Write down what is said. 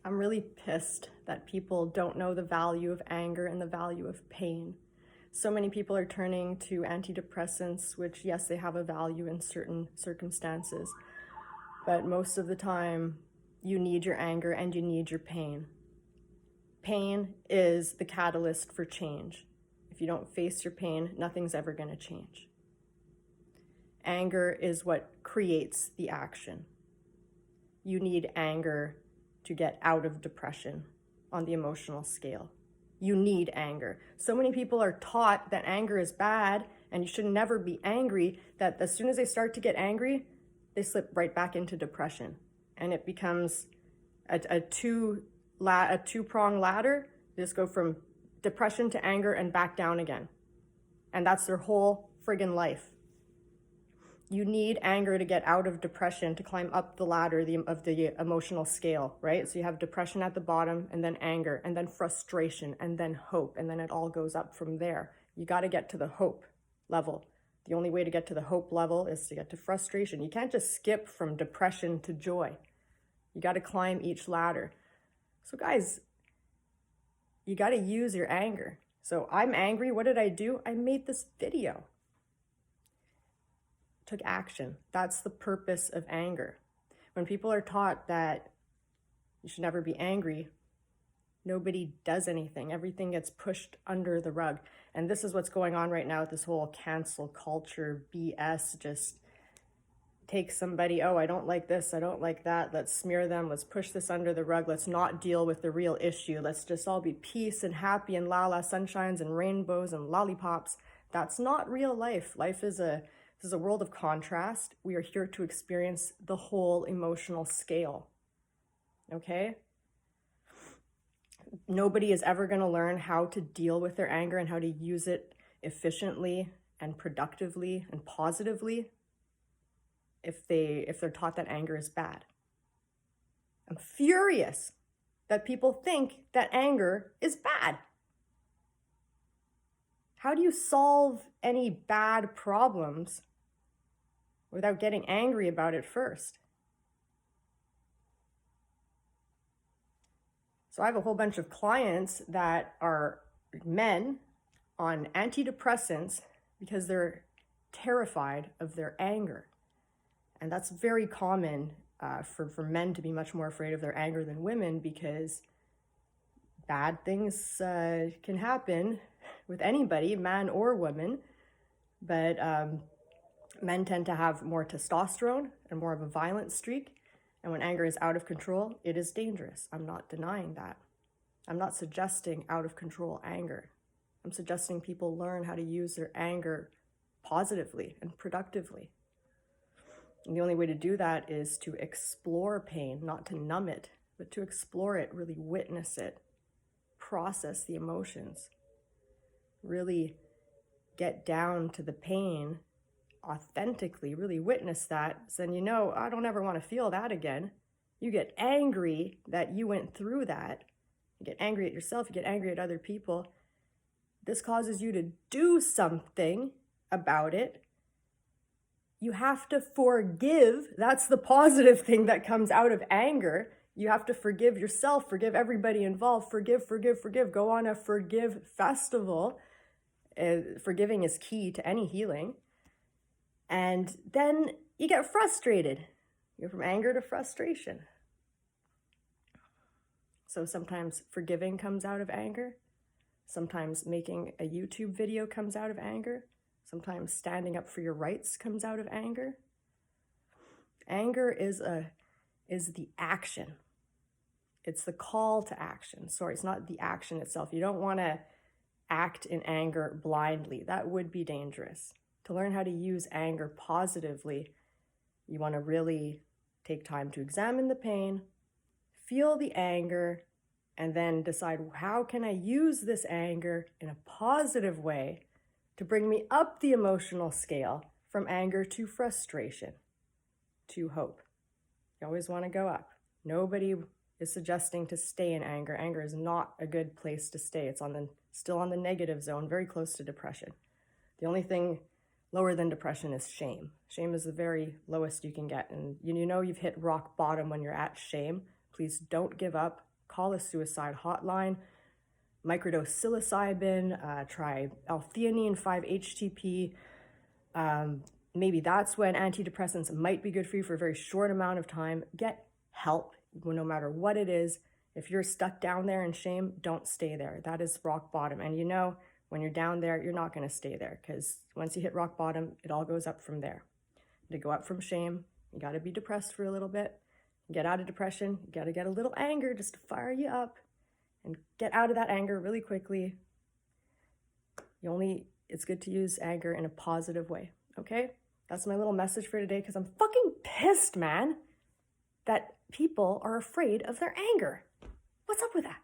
I'm really pissed that people don't know the value of anger and the value of pain. So many people are turning to antidepressants, which, yes, they have a value in certain circumstances, but most of the time, you need your anger and you need your pain. Pain is the catalyst for change. If you don't face your pain, nothing's ever going to change. Anger is what creates the action. You need anger to get out of depression on the emotional scale. You need anger. So many people are taught that anger is bad and you should never be angry, that as soon as they start to get angry, they slip right back into depression. And it becomes a two-prong ladder. They just go from depression to anger and back down again. And that's their whole friggin' life. You need anger to get out of depression, to climb up the ladder of the emotional scale, right? So you have depression at the bottom, and then anger, and then frustration, and then hope, and then it all goes up from there. You got to get to the hope level. The only way to get to the hope level is to get to frustration. You can't just skip from depression to joy. You got to climb each ladder. So guys, you got to use your anger. So I'm angry. What did I do? I made this video. Took action. That's the purpose of anger. When people are taught that you should never be angry, nobody does anything. Everything gets pushed under the rug. And this is what's going on right now with this whole cancel culture BS. Just take somebody, oh, I don't like this, I don't like that, let's smear them, let's push this under the rug, let's not deal with the real issue, let's just all be peace and happy and la sunshines and rainbows and lollipops. That's not real life. Life is this is a world of contrast. We are here to experience the whole emotional scale, okay? Nobody is ever going to learn how to deal with their anger and how to use it efficiently and productively and positively if they're taught that anger is bad. I'm furious that people think that anger is bad. How do you solve any bad problems without getting angry about it first? So I have a whole bunch of clients that are men on antidepressants because they're terrified of their anger. And that's very common for men to be much more afraid of their anger than women, because bad things can happen with anybody, man or woman, but men tend to have more testosterone and more of a violent streak. And when anger is out of control, it is dangerous. I'm not denying that. I'm not suggesting out of control anger. I'm suggesting people learn how to use their anger positively and productively. And the only way to do that is to explore pain, not to numb it, but to explore it, really witness it, process the emotions, really get down to the pain authentically, really witness that. So then, I don't ever want to feel that again. You get angry that you went through that. You get angry at yourself, you get angry at other people. This causes you to do something about it. You have to forgive. That's the positive thing that comes out of anger. You have to forgive yourself, forgive everybody involved, forgive. Go on a forgive festival. Forgiving is key to any healing. And then you get frustrated. You go from anger to frustration. So sometimes forgiving comes out of anger. Sometimes making a YouTube video comes out of anger. Sometimes standing up for your rights comes out of anger. Anger is the action. It's the call to action. Sorry, it's not the action itself. You don't want to act in anger blindly. That would be dangerous. To learn how to use anger positively, you want to really take time to examine the pain, feel the anger, and then decide, how can I use this anger in a positive way to bring me up the emotional scale from anger to frustration to hope. You always want to go up. Nobody is suggesting to stay in anger. Anger is not a good place to stay. It's still on the negative zone, very close to depression. The only thing lower than depression is shame. Shame is the very lowest you can get. And you've hit rock bottom when you're at shame. Please don't give up. call a suicide hotline, microdose psilocybin, try L-theanine 5-HTP. Maybe that's when antidepressants might be good for you for a very short amount of time. Get help, no matter what it is. If you're stuck down there in shame, don't stay there. That is rock bottom. And you know, when you're down there, you're not going to stay there, because once you hit rock bottom, it all goes up from there. To go up from shame, you got to be depressed for a little bit. Get out of depression. You got to get a little anger just to fire you up and get out of that anger really quickly. It's good to use anger in a positive way, okay? That's my little message for today, because I'm fucking pissed, man, that people are afraid of their anger. What's up with that?